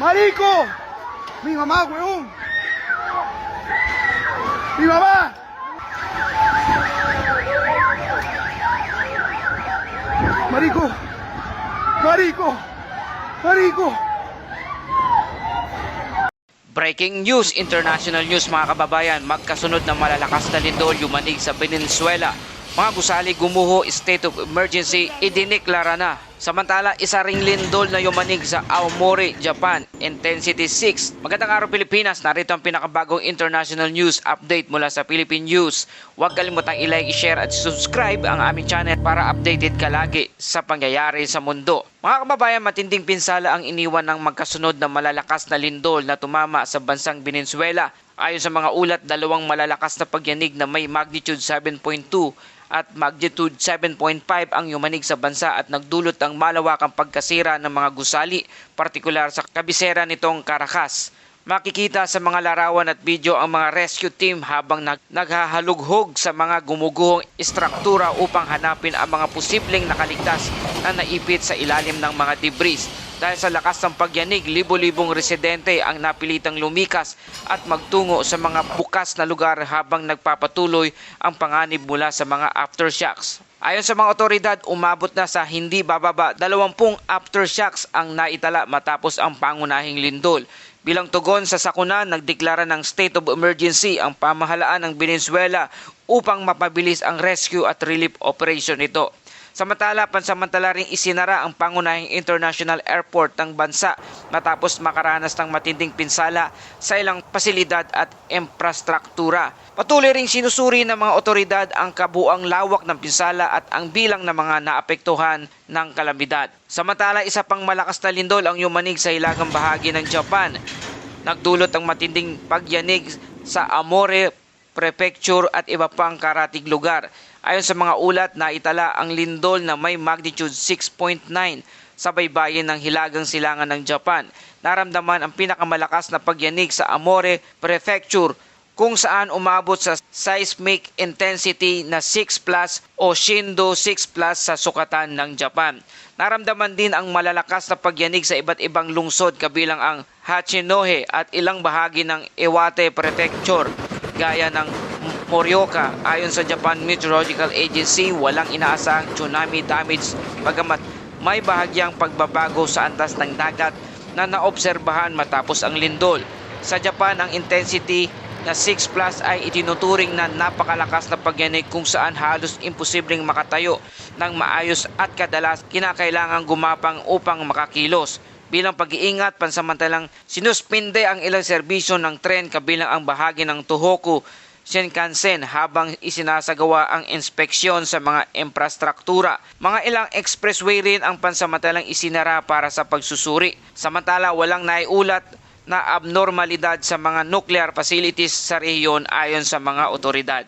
Marico! Mi mamá, weón. Mi mamá. Marico. Marico. Marico. Breaking news, international news mga kababayan, magkasunod na malalakas na lindol yumanig sa Venezuela. Mga gusali gumuho, state of emergency idineklara na. Samantala, isa ring lindol na yumanig sa Aomori, Japan, intensity 6. Magandang araw Pilipinas, narito ang pinakabagong international news update mula sa Philippine News. Huwag kalimutang i-like, i-share at subscribe ang aming channel para updated ka lagi sa pangyayari sa mundo. Mga kababayan, matinding pinsala ang iniwan ng magkasunod na malalakas na lindol na tumama sa bansang Venezuela. Ayon sa mga ulat, dalawang malalakas na pagyanig na may magnitude 7.2 at magnitude 7.5 ang yumanig sa bansa at nagdulot ng malawakang pagkasira ng mga gusali, partikular sa kabisera nitong Caracas. Makikita sa mga larawan at video ang mga rescue team habang naghahalughog sa mga gumuguhong istruktura upang hanapin ang mga posibleng nakaligtas na naipit sa ilalim ng mga debris. Dahil sa lakas ng pagyanig, libo-libong residente ang napilitang lumikas at magtungo sa mga bukas na lugar habang nagpapatuloy ang panganib mula sa mga aftershocks. Ayon sa mga otoridad, umabot na sa hindi bababa 20 aftershocks ang naitala matapos ang pangunahing lindol. Bilang tugon sa sakuna, nagdeklara ng state of emergency ang pamahalaan ng Venezuela upang mapabilis ang rescue at relief operation nito. Samantala, pansamantala ring isinara ang pangunahing international airport ng bansa matapos makaranas ng matinding pinsala sa ilang pasilidad at infrastruktura. Patuloy ring sinusuri ng mga otoridad ang kabuang lawak ng pinsala at ang bilang ng mga naapektuhan ng kalamidad. Samantala, isa pang malakas na lindol ang yumanig sa hilagang bahagi ng Japan. Nagdulot ang matinding pagyanig sa Aomori Prefecture at iba pang karatig lugar. Ayon sa mga ulat, naitala ang lindol na may magnitude 6.9 sa baybayin ng hilagang silangan ng Japan. Naramdaman ang pinakamalakas na pagyanig sa Aomori Prefecture kung saan umabot sa seismic intensity na 6 plus o Shindo 6 plus sa sukatan ng Japan. Naramdaman din ang malalakas na pagyanig sa iba't ibang lungsod kabilang ang Hachinohe at ilang bahagi ng Iwate Prefecture gaya ng Morioka. Ayon sa Japan Meteorological Agency, walang inaasahang tsunami damage bagamat may bahagyang pagbabago sa antas ng dagat na naobserbahan matapos ang lindol. Sa Japan, ang intensity na 6 plus ay itinuturing na napakalakas na pagyanig kung saan halos imposibleng makatayo ng maayos at kadalas kinakailangang gumapang upang makakilos. Bilang pag-iingat, pansamantalang sinuspinde ang ilang serbisyo ng tren kabilang ang bahagi ng Tohoku Shinkansen habang isinasagawa ang inspeksyon sa mga infrastruktura. Mga ilang expressway rin ang pansamantalang isinara para sa pagsusuri. Samantala, walang naiulat na abnormalidad sa mga nuclear facilities sa rehiyon ayon sa mga otoridad.